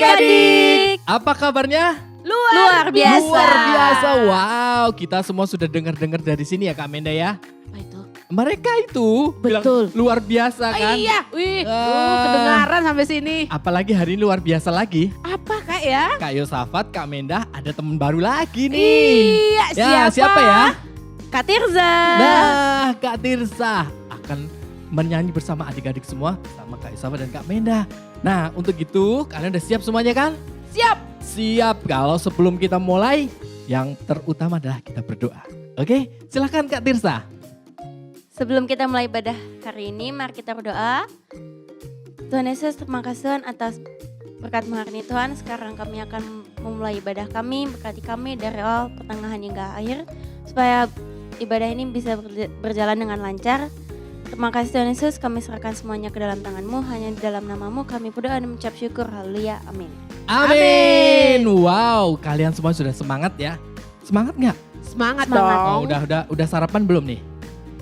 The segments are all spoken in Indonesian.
Adik-adik, Apa kabarnya? luar biasa. Luar biasa. Wow, kita semua sudah dengar-dengar dari sini ya Kak Menda ya. Apa itu? Mereka itu bilang Betul. luar biasa kan. Iya, wih, Ah. kedengaran sampai sini. Apalagi hari ini luar biasa lagi. Apa Kak ya? Kak Yosafat, Kak Menda ada teman baru lagi nih. Iya, Ya, siapa ya? Kak Tirza. Nah, Kak Tirsa akan menyanyi bersama adik-adik semua sama Kak Yosafat dan Kak Menda. Nah, untuk itu kalian udah siap semuanya kan? Siap. Siap. Kalau sebelum kita mulai, yang terutama adalah kita berdoa. Oke, silakan Kak Tirsa. Sebelum kita mulai ibadah hari ini, mari kita berdoa. Tuhan Yesus, terima kasih Tuhan atas berkat-Mu hari ini Tuhan. Sekarang kami akan memulai ibadah kami, berkati kami dari awal, pertengahan hingga akhir. Supaya ibadah ini bisa berjalan dengan lancar. Terima kasih Tuhan Yesus, kami serahkan semuanya ke dalam tangan-Mu. Hanya di dalam nama-Mu kami berdoa dan mengucap syukur. Haleluya, amin. Amin. Wow, kalian semua sudah semangat ya? Semangat nggak? Semangat, Semangat. dong. Oh, udah sarapan belum nih?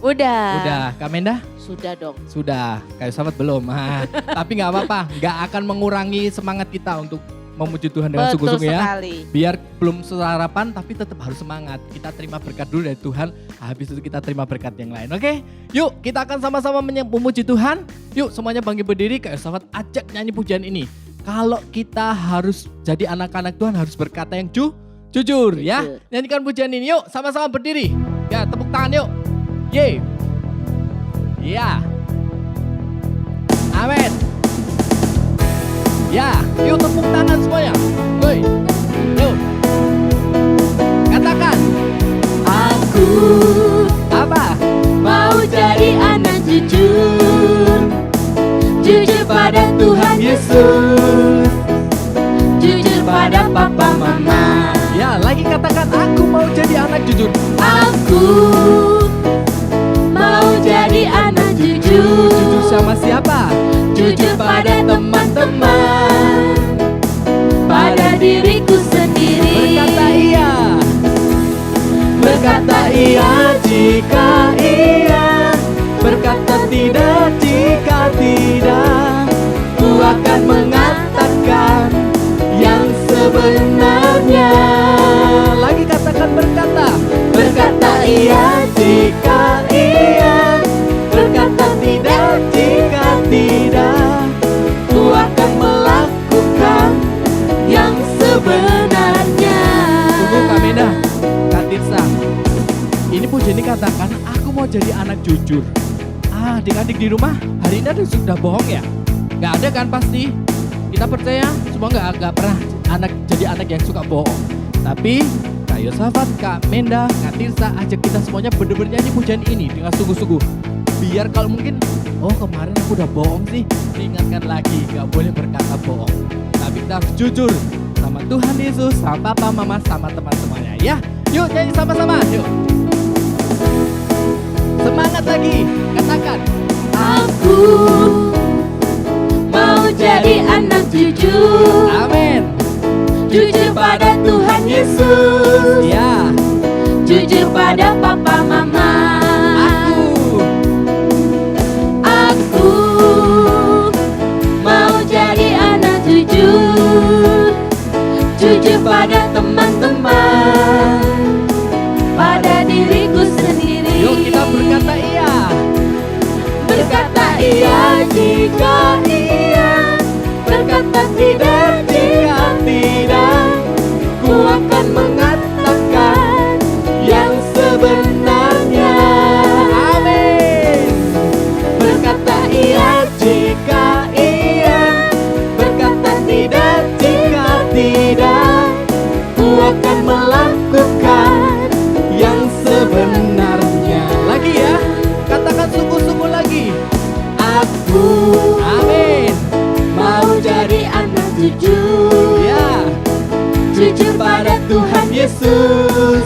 Udah. Udah, Kak Menda? Sudah dong. Sudah, Kak Yosafat belum. Tapi nggak apa-apa, nggak akan mengurangi semangat kita untuk memuji Tuhan dengan Betul sungguh-sungguh ya. sekali. Biar belum sarapan tapi tetap harus semangat. Kita terima berkat dulu dari Tuhan, habis itu kita terima berkat yang lain. Oke? Yuk, kita akan sama-sama memuji Tuhan. Yuk, semuanya bangkit berdiri, Kak Yosafat ajak nyanyi pujian ini. Kalau kita harus jadi anak-anak Tuhan harus berkata yang jujur ya. Jujur. Nyanyikan pujian ini yuk, sama-sama berdiri. Ya, tepuk tangan yuk. Yeay. Ya. Amin. Ya, yuk tepuk tangan semuanya. Woi. Yuk. Katakan. Aku Apa? mau jadi anak jujur. Jujur pada Tuhan Yesus. Jujur pada papa mama. Ya, lagi katakan aku mau jadi anak jujur. Aku mau jadi anak Jujur jujur. sama siapa? Jujur pada teman-teman, pada diriku sendiri. Berkata iya. Berkata iya jika iya, Berkata tidak jika tidak. ku akan mengatakan yang sebenarnya. Lagi katakan berkata. Berkata iya jika iya, Berkata tidak jika tidak. ku akan melakukan yang sebenarnya. Tunggu Kak Menda, Kak Tirsa. Ini pujian ini katakan aku mau jadi anak jujur. Adik-adik di rumah hari ini ada sudah bohong ya? Gak ada kan pasti? Kita percaya semua gak pernah jadi anak yang suka bohong. Tapi Kak Yosafat, Kak Menda, Kak Tirsa ajak kita semuanya bener-bener nyanyi pujian ini dengan sungguh-sungguh. Biar kalau mungkin, oh kemarin aku udah bohong sih, diingatkan lagi gak boleh berkata bohong. Tapi kita harus jujur sama Tuhan Yesus, sama Papa, Mama, sama teman-temannya ya. Yuk nyanyi sama-sama, yuk. Semangat lagi, katakan. Aku mau jadi anak jujur. Amin. Jujur pada Tuhan Yesus. Ya, Jujur pada papa mama. Aku mau jadi anak jujur. Jujur pada teman-teman, pada diriku sendiri. yuk kita berkata iya. Berkata iya jika iya, berkata tidak jika tidak. Ku akan mengatakan yang sebenarnya. Amin. Berkata iya jika iya, berkata tidak jika tidak. Ku akan melakukan yang sebenarnya. Lagi ya, katakan sungguh-sungguh lagi. Aku Amin. mau jadi anak jujur. Ya, Jujur pada Tuhan Yesus.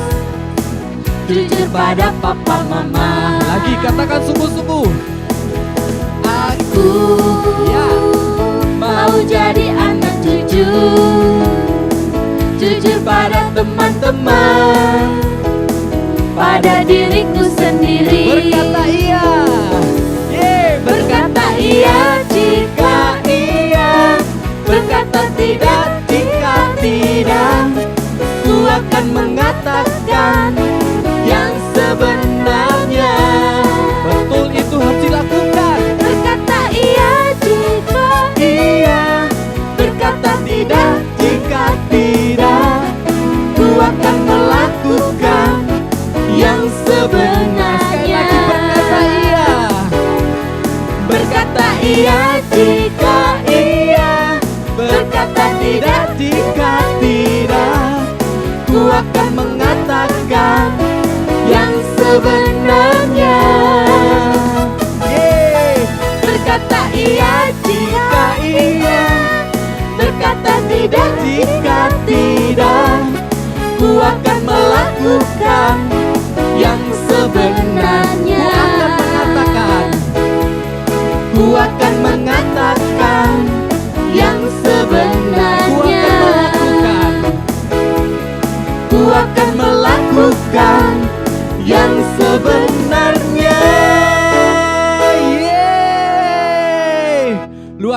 Jujur pada papa mama. lagi katakan sungguh-sungguh. Aku Ya. mau jadi anak jujur. Jujur pada teman-teman, pada diriku sendiri. Berkata iya. Berkata iya jika iya, berkata tidak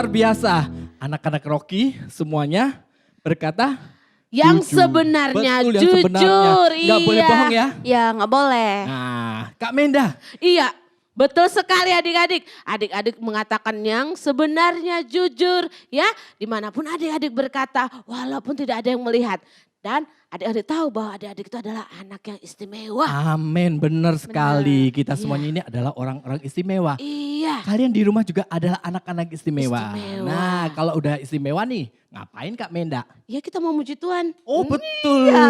luar biasa. Anak-anak Rocky semuanya berkata Yang jujur. sebenarnya Betul, yang jujur. sebenarnya. Nggak boleh Iya. bohong ya. Ya nggak boleh. Nah, Kak Menda. Iya, betul sekali adik-adik. Adik-adik mengatakan yang sebenarnya jujur ya. Dimanapun adik-adik berkata walaupun tidak ada yang melihat. Dan adik-adik tahu bahwa adik-adik itu adalah anak yang istimewa. Amin, benar sekali. Kita Iya. semuanya ini adalah orang-orang istimewa. Iya. Kalian di rumah juga adalah anak-anak istimewa. Istimewa. Nah, kalau udah istimewa nih, ngapain Kak Menda? Ya kita mau muji Tuhan. Oh, betul. Iya.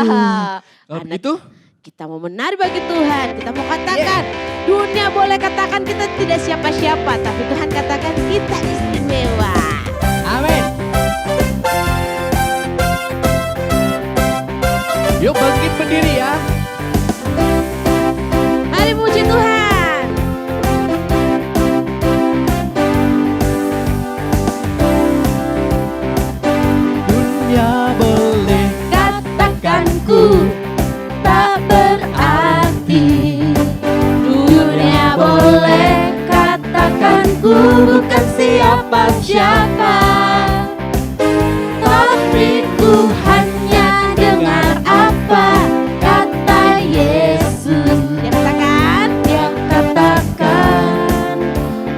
Kalau Anak- begitu, Kita mau menari bagi Tuhan. Kita mau katakan dunia boleh katakan kita tidak siapa-siapa. Tapi Tuhan katakan kita istimewa. amin. Yuk bangkit berdiri ya. Mari muji Tuhan. Dunia boleh Katakanku tak berarti. Dunia boleh katakanku bukan siapa-siapa. Tapi ku hanya dengar apa kata Yesus. Dia katakan Dia katakan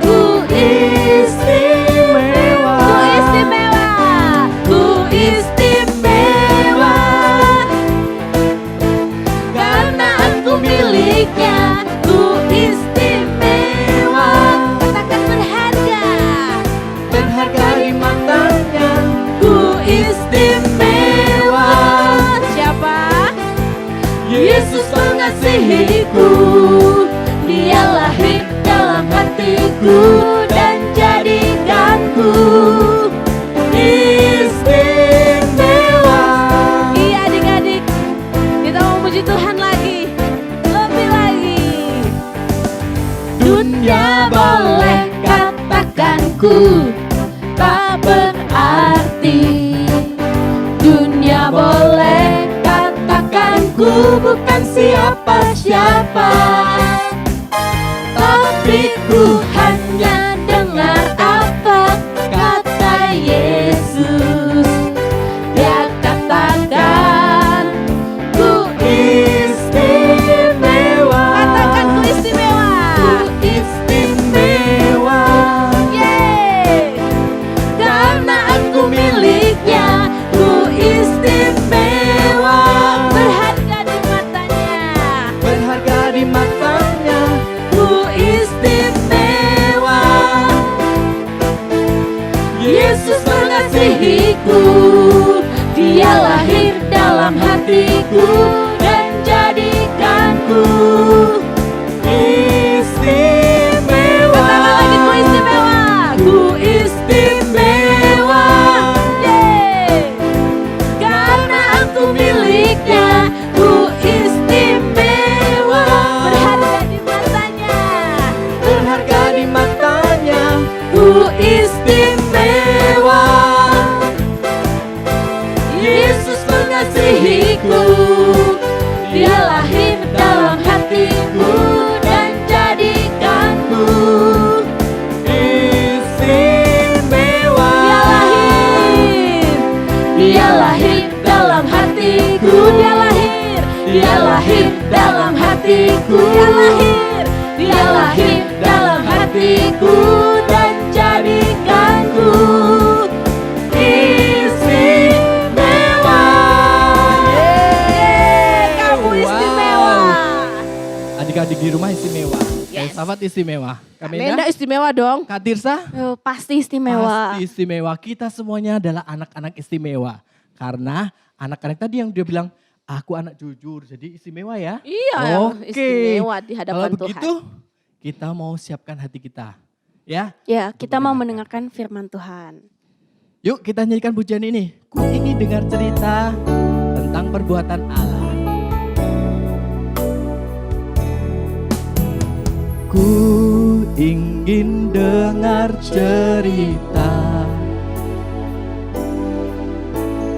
ku istimewa. Ku istimewa. Ku istimewa. Karena aku miliknya. Ku istimewa. Katakan berharga. berharga di matanya. Ku istimewa. siapa? Yesus mengasihiku. Dia lahir dalam hatiku dan jadikanku istimewa. Iya adik-adik. Kita mau muji Tuhan lagi. Lebih lagi. Dunia boleh katakanku tak berarti. Dunia boleh katakanku bukan siapa-siapa. Tapi ku hanya dengar apa kata Yesus. Dia katakan ku istimewa. Katakan ku istimewa. Ku istimewa. Yeay. Karena aku miliknya. Ku istimewa. Berharga di matanya. Berharga di matanya. Ku istimewa. Yesus mengasihiku. Dia lahir dalam hatiku dan jadikanku istimewa. Katakan lagi ku istimewa. Ku istimewa. Yeay. Karena aku miliknya. Ku istimewa. Berharga di matanya. Berharga di matanya. Ku istimewa. Yesus mengasihiku. Dia lahir dalam hatiku dan jadikanku Istimewa. Dia lahir dalam hatiku. Dia lahir dalam hatiku. Dia lahir dalam hatiku dan jadikanku istimewa. Kamu Wow. istimewa. Adik-adik di rumah istimewa. Yes. Sahabat istimewa. Kak Menda Menda, istimewa dong. Kak Tirsa, Oh, pasti istimewa. pasti istimewa. Kita semuanya adalah anak-anak istimewa. Karena anak-anak tadi yang dia bilang, aku anak jujur, jadi istimewa ya. Iya, Oke. istimewa di hadapan Kalau Tuhan. begitu, kita mau siapkan hati kita. Ya, Ya, kita mau mendengarkan firman Tuhan. yuk kita nyanyikan pujian ini. Ku ingin dengar cerita tentang perbuatan Allah. Ku ingin dengar cerita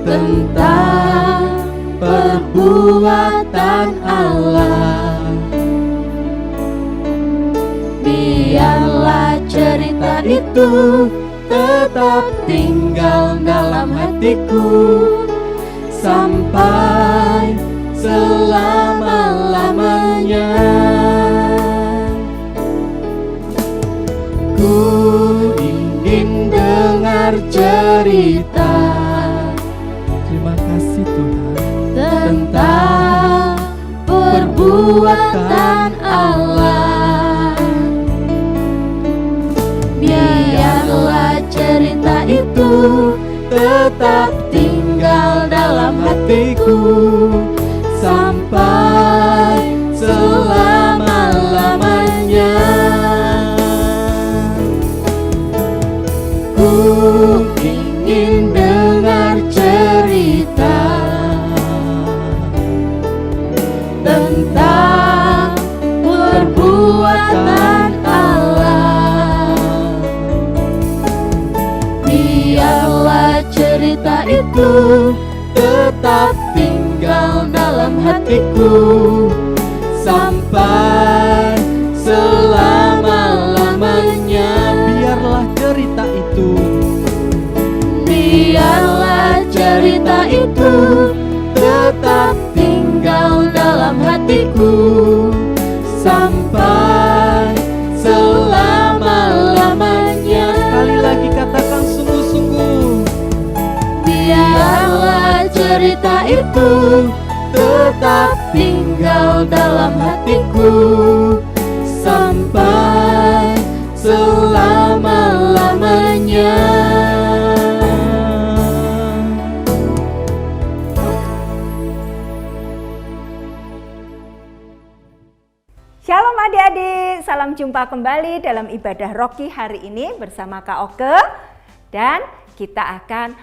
tentang perbuatan Allah. Biarlah cerita itu tetap tinggal dalam hatiku sampai selama-lamanya. Ku ingin dengar cerita, Terima kasih Tuhan. tentang perbuatan Allah. Biarlah cerita itu tetap tinggal dalam hatiku sampai selama-lamanya. Ku ingin dengar cerita tentang perbuatan Allah. Biarlah cerita itu tetap tinggal dalam hatiku sampai selama-lamanya. Biarlah cerita itu, Biarlah cerita itu tetap tinggal dalam hatiku sampai selama-lamanya. sekali lagi katakan sungguh-sungguh. Biarlah cerita itu tetap tinggal dalam hatiku sampai selama-lamanya. Shalom adik-adik, salam jumpa kembali dalam ibadah Rocky hari ini bersama Kak Oke. Dan kita akan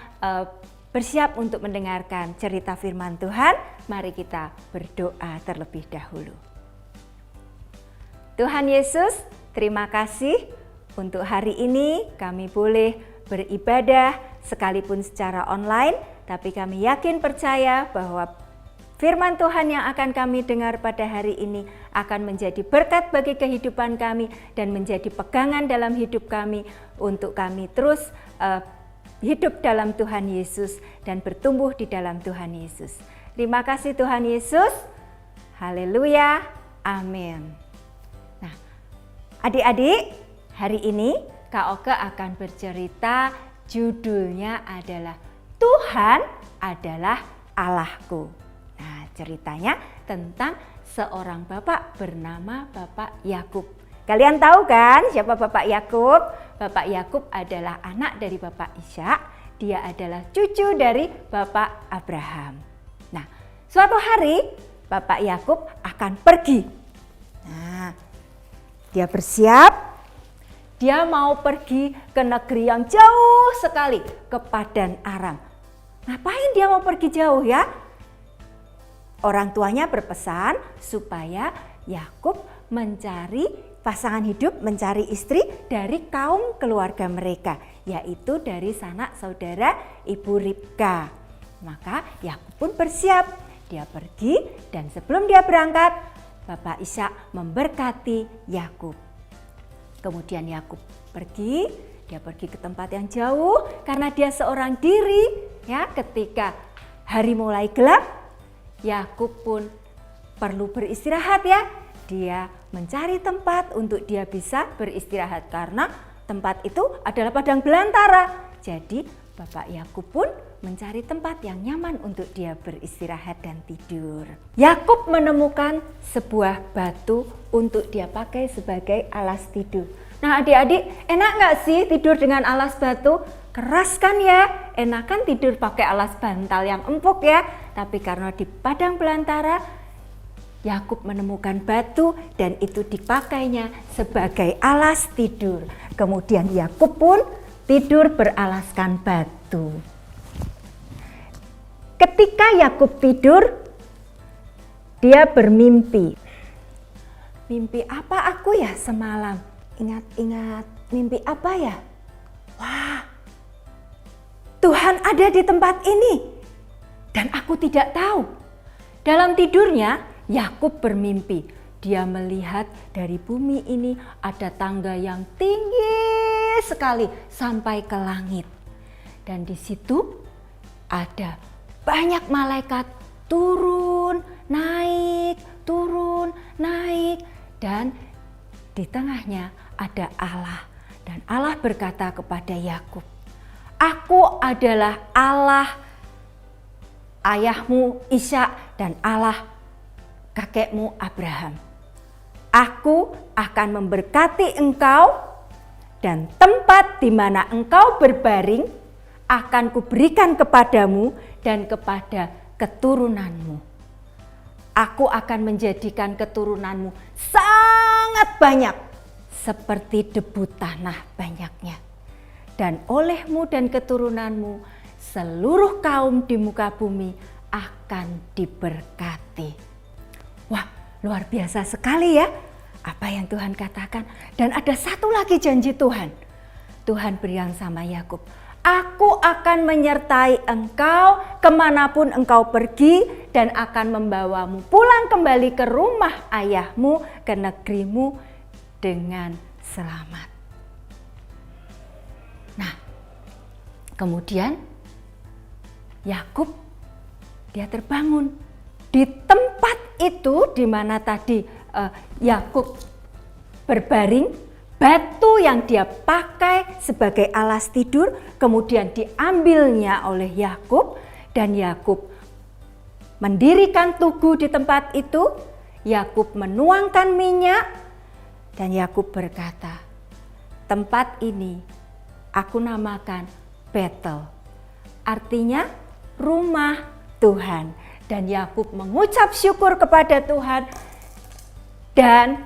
bersiap untuk mendengarkan cerita firman Tuhan. Mari kita berdoa terlebih dahulu. Tuhan Yesus, terima kasih untuk hari ini kami boleh beribadah sekalipun secara online. Tapi kami yakin percaya bahwa firman Tuhan yang akan kami dengar pada hari ini akan menjadi berkat bagi kehidupan kami dan menjadi pegangan dalam hidup kami untuk kami terus hidup dalam Tuhan Yesus dan bertumbuh di dalam Tuhan Yesus. Terima kasih Tuhan Yesus. Haleluya. Amin. Nah, adik-adik, hari ini Kak Oke akan bercerita, judulnya adalah Tuhan adalah Allahku. Nah, ceritanya tentang seorang bapak bernama Bapak Yakub. Kalian tahu kan siapa Bapak Yakub? Bapak Yakub adalah anak dari Bapak Ishak. Dia adalah cucu dari Bapak Abraham. Nah, suatu hari Bapak Yakub akan pergi. Nah, dia bersiap. Dia mau pergi ke negeri yang jauh sekali, ke Padan Aram. Ngapain dia mau pergi jauh ya? Orang tuanya berpesan supaya Yakub mencari pasangan hidup, mencari istri dari kaum keluarga mereka, yaitu dari sanak saudara Ibu Ribka. Maka Yakub pun bersiap, dia pergi dan sebelum dia berangkat, Bapak Ishak memberkati Yakub. Kemudian Yakub pergi, dia pergi ke tempat yang jauh karena dia seorang diri. Ya, ketika hari mulai gelap, Yakub pun perlu beristirahat ya. Dia mencari tempat untuk dia bisa beristirahat karena tempat itu adalah padang belantara. Jadi Bapak Yakub pun mencari tempat yang nyaman untuk dia beristirahat dan tidur. Yakub menemukan sebuah batu untuk dia pakai sebagai alas tidur. Nah adik-adik, enak gak sih tidur dengan alas batu? Keras kan ya? Enak kan tidur pakai alas bantal yang empuk ya? Tapi karena di padang belantara, Yakub menemukan batu dan itu dipakainya sebagai alas tidur. Kemudian Yakub pun tidur beralaskan batu. Ketika Yakub tidur, dia bermimpi. Mimpi apa aku ya semalam? Ingat-ingat mimpi apa ya? Wah, Tuhan ada di tempat ini dan aku tidak tahu. Dalam tidurnya, Yakub bermimpi. Dia melihat dari bumi ini ada tangga yang tinggi sekali sampai ke langit. Dan di situ ada banyak malaikat turun, naik, dan di tengahnya ada Allah. Dan Allah berkata kepada Yakub, "Aku adalah Allah ayahmu Ishak dan Allah kakekmu Abraham. Aku akan memberkati engkau dan tempat di mana engkau berbaring akan kuberikan kepadamu dan kepada keturunanmu. Aku akan menjadikan keturunanmu sangat banyak seperti debu tanah banyaknya. Dan olehmu dan keturunanmu seluruh kaum di muka bumi akan diberkati." Wah, luar biasa sekali ya apa yang Tuhan katakan. Dan ada satu lagi janji Tuhan. Tuhan bilang sama Yakub, "Aku akan menyertai engkau kemanapun engkau pergi dan akan membawamu pulang kembali ke rumah ayahmu, ke negerimu dengan selamat." Nah, kemudian Yakub dia terbangun di tempat itu di mana tadi Yakub berbaring. Batu yang dia pakai sebagai alas tidur kemudian diambilnya oleh Yakub, dan Yakub mendirikan tugu di tempat itu. Yakub menuangkan minyak dan Yakub berkata, "Tempat ini aku namakan Betel." Artinya rumah Tuhan. Dan Yakub mengucap syukur kepada Tuhan. Dan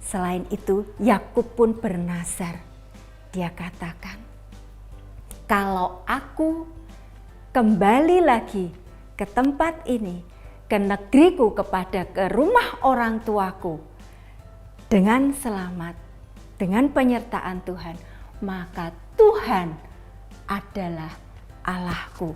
selain itu Yakub pun bernazar. Dia katakan, "Kalau aku kembali lagi ke tempat ini, ke negeriku, ke rumah orang tuaku dengan selamat, dengan penyertaan Tuhan, maka Tuhan adalah Allahku.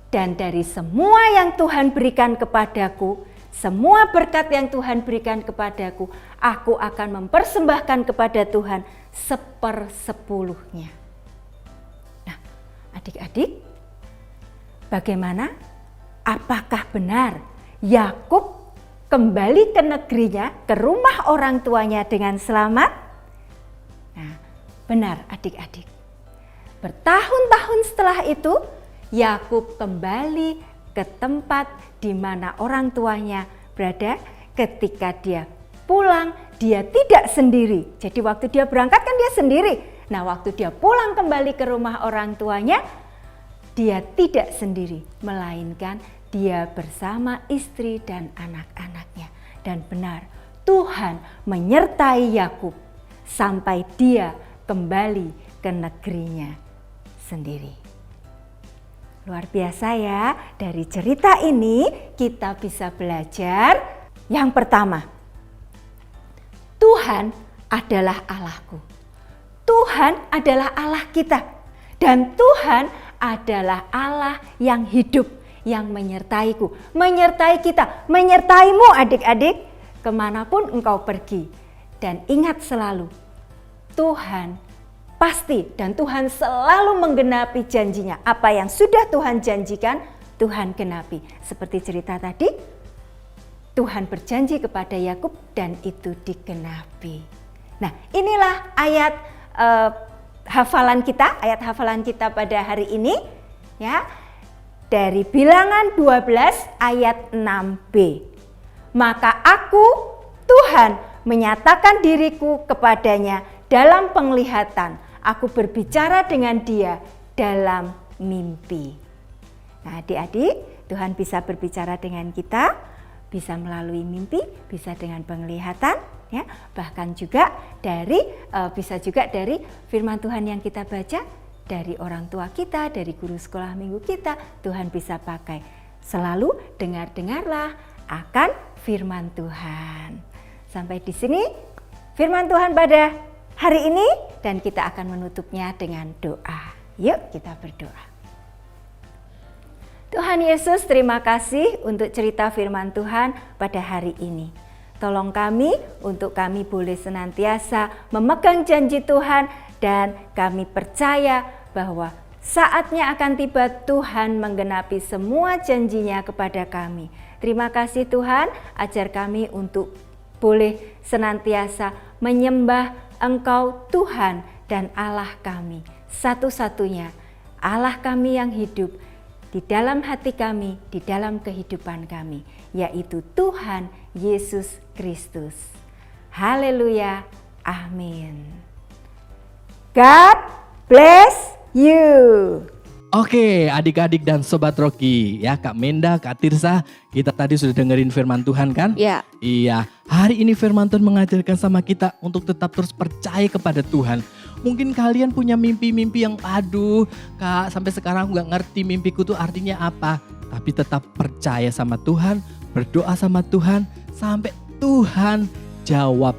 Dan dari semua yang Tuhan berikan kepadaku, semua berkat yang Tuhan berikan kepadaku, aku akan mempersembahkan kepada Tuhan 1/10-nya." Nah, adik-adik, bagaimana? Apakah benar Yakub kembali ke negerinya, ke rumah orang tuanya dengan selamat? Nah, benar adik-adik. Bertahun-tahun setelah itu, Yakub kembali ke tempat di mana orang tuanya berada. Ketika dia pulang, dia tidak sendiri. Jadi waktu dia berangkat kan dia sendiri. Nah, waktu dia pulang kembali ke rumah orang tuanya, dia tidak sendiri, melainkan dia bersama istri dan anak-anaknya. Dan benar, Tuhan menyertai Yakub sampai dia kembali ke negerinya sendiri. Luar biasa ya, dari cerita ini kita bisa belajar yang pertama, Tuhan adalah Allahku. Tuhan adalah Allah kita. Dan Tuhan adalah Allah yang hidup, yang menyertaiku, menyertai kita, menyertaimu adik-adik, kemanapun engkau pergi. Dan ingat selalu, Tuhan pasti dan Tuhan selalu menggenapi janjinya. Apa yang sudah Tuhan janjikan, Tuhan genapi. Seperti cerita tadi, Tuhan berjanji kepada Yakub dan itu digenapi. Nah, inilah ayat hafalan kita pada hari ini ya. Dari Bilangan 12 ayat 6b. "Maka aku, Tuhan, menyatakan diriku kepadanya dalam penglihatan. Aku berbicara dengan dia dalam mimpi." Nah, adik-adik, Tuhan bisa berbicara dengan kita, bisa melalui mimpi, bisa dengan penglihatan, ya. Bahkan juga bisa juga dari firman Tuhan yang kita baca, dari orang tua kita, dari guru sekolah minggu kita, Tuhan bisa pakai. Selalu dengar-dengarlah akan firman Tuhan. Sampai di sini firman Tuhan pada hari ini, dan kita akan menutupnya dengan doa. Yuk kita berdoa. Tuhan Yesus, terima kasih untuk cerita firman Tuhan pada hari ini. Tolong kami untuk kami boleh senantiasa memegang janji Tuhan dan kami percaya bahwa saatnya akan tiba Tuhan menggenapi semua janjinya kepada kami. Terima kasih Tuhan, ajar kami untuk boleh senantiasa menyembah Engkau Tuhan dan Allah kami, satu-satunya Allah kami yang hidup di dalam hati kami, di dalam kehidupan kami, yaitu Tuhan Yesus Kristus. Haleluya, amin. God bless you. Oke, adik-adik dan Sobat Rocky, ya Kak Menda, Kak Tirsa, kita tadi sudah dengerin firman Tuhan kan? Ya. Iya, hari ini firman Tuhan mengajarkan sama kita untuk tetap terus percaya kepada Tuhan. Mungkin kalian punya mimpi-mimpi yang aduh Kak, sampai sekarang aku gak ngerti mimpiku tuh artinya apa. Tapi tetap percaya sama Tuhan, berdoa sama Tuhan, sampai Tuhan jawab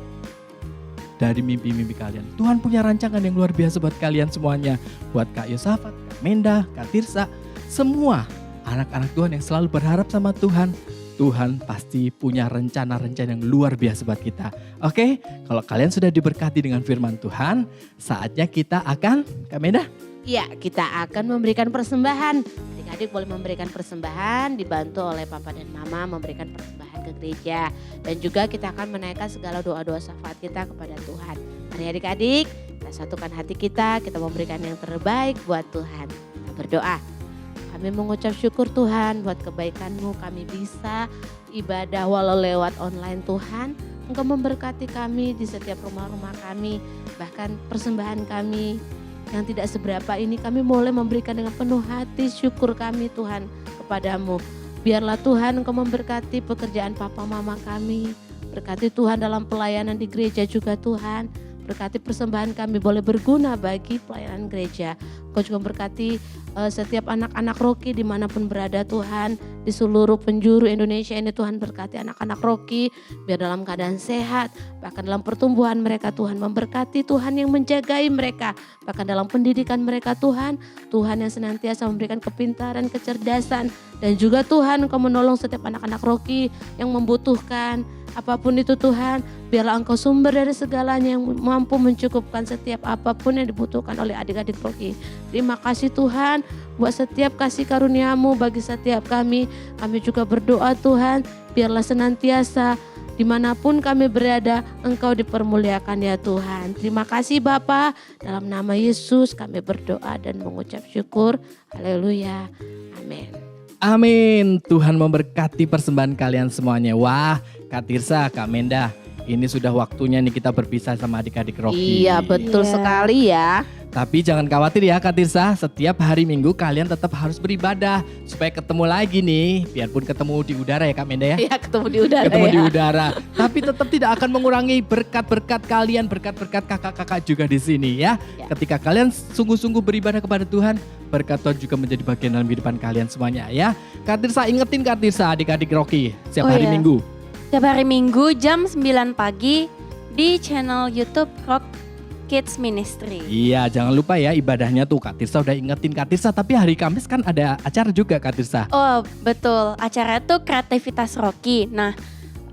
dari mimpi-mimpi kalian. Tuhan punya rancangan yang luar biasa buat kalian semuanya. Buat Kak Yosafat, Kak Menda, Kak Tirsa, semua anak-anak Tuhan yang selalu berharap sama Tuhan. Tuhan pasti punya rencana-rencana yang luar biasa buat kita. Oke, kalau kalian sudah diberkati dengan firman Tuhan, saatnya kita akan, Kak Menda? Ya, kita akan memberikan persembahan. Adik-adik boleh memberikan persembahan, dibantu oleh Papa dan Mama memberikan persembahan ke gereja. Dan juga kita akan menaikkan segala doa-doa syafaat kita kepada Tuhan. Mari adik-adik, kita satukan hati kita memberikan yang terbaik buat Tuhan. Kita berdoa. Kami mengucap syukur Tuhan buat kebaikan-Mu, kami bisa ibadah walau lewat online Tuhan. Engkau memberkati kami di setiap rumah-rumah kami, bahkan persembahan kami yang tidak seberapa ini kami boleh memberikan dengan penuh hati syukur kami Tuhan kepadamu. Biarlah Tuhan Engkau memberkati pekerjaan papa mama kami. Berkati Tuhan dalam pelayanan di gereja juga Tuhan. Berkati persembahan kami boleh berguna bagi pelayanan gereja. Engkau juga berkati setiap anak-anak Rocky dimanapun berada Tuhan. Di seluruh penjuru Indonesia ini Tuhan berkati anak-anak Rocky. Biar dalam keadaan sehat. Bahkan dalam pertumbuhan mereka Tuhan memberkati Tuhan yang menjagai mereka. Bahkan dalam pendidikan mereka Tuhan. Tuhan yang senantiasa memberikan kepintaran, kecerdasan. Dan juga Tuhan Engkau menolong setiap anak-anak Rocky yang membutuhkan. Apapun itu Tuhan, biarlah Engkau sumber dari segalanya yang mampu mencukupkan setiap apapun yang dibutuhkan oleh adik-adik Rocky. Terima kasih Tuhan buat setiap kasih karunia-Mu bagi setiap kami. Kami juga berdoa Tuhan, biarlah senantiasa dimanapun kami berada, Engkau dipermuliakan ya Tuhan. Terima kasih Bapa, dalam nama Yesus kami berdoa dan mengucap syukur. Haleluya, amin. Amin. Tuhan memberkati persembahan kalian semuanya. Wah, Kak Tirsa, Kak Menda, ini sudah waktunya nih kita berpisah sama adik-adik Rocky. Iya betul sekali ya. Tapi jangan khawatir ya Kak Tirsa, setiap hari Minggu kalian tetap harus beribadah supaya ketemu lagi nih. Biarpun ketemu di udara ya Kak Menda ya. Iya ketemu di udara Ketemu ya. di udara. Tapi tetap tidak akan mengurangi berkat-berkat kalian, berkat-berkat kakak-kakak juga di sini ya. Ketika kalian sungguh-sungguh beribadah kepada Tuhan, berkat Tuhan juga menjadi bagian dalam kehidupan kalian semuanya ya. Kak Tirsa, ingetin Kak Tirsa adik-adik Rocky setiap hari Minggu. Setiap hari Minggu jam 9 pagi di channel YouTube Rock Kids Ministry. Iya, jangan lupa ya ibadahnya tuh Kak Tirsa udah ingetin Kak Tirsa. Tapi hari Kamis kan ada acara juga Kak Tirsa. Oh betul, acara itu Kreativitas Rocky. Nah,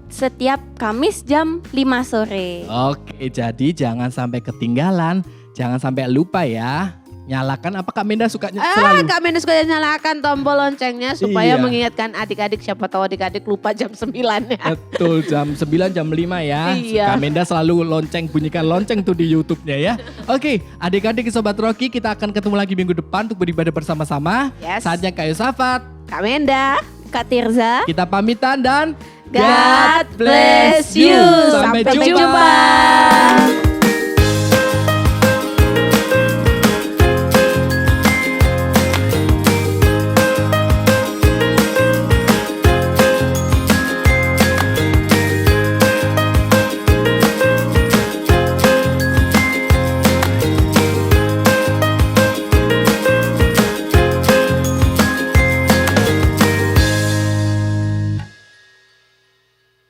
setiap Kamis jam 5 sore. Oke, jadi jangan sampai ketinggalan, jangan sampai lupa ya. Nyalakan apa Kak Menda sukanya selalu? Kak Menda suka nyalakan tombol loncengnya supaya Iya. mengingatkan adik-adik, siapa tahu adik-adik lupa jam 9 ya. Betul, jam 9, jam 5 ya. Iya. Kak Menda selalu bunyikan lonceng tuh di YouTube-nya ya. Oke, adik-adik Sobat Rocky, kita akan ketemu lagi minggu depan untuk beribadah bersama-sama. Yes. Saatnya Kak Yosafat, Kak Menda, Kak Tirza. kita pamitan dan God bless you. Sampai Sampai jumpa. jumpa.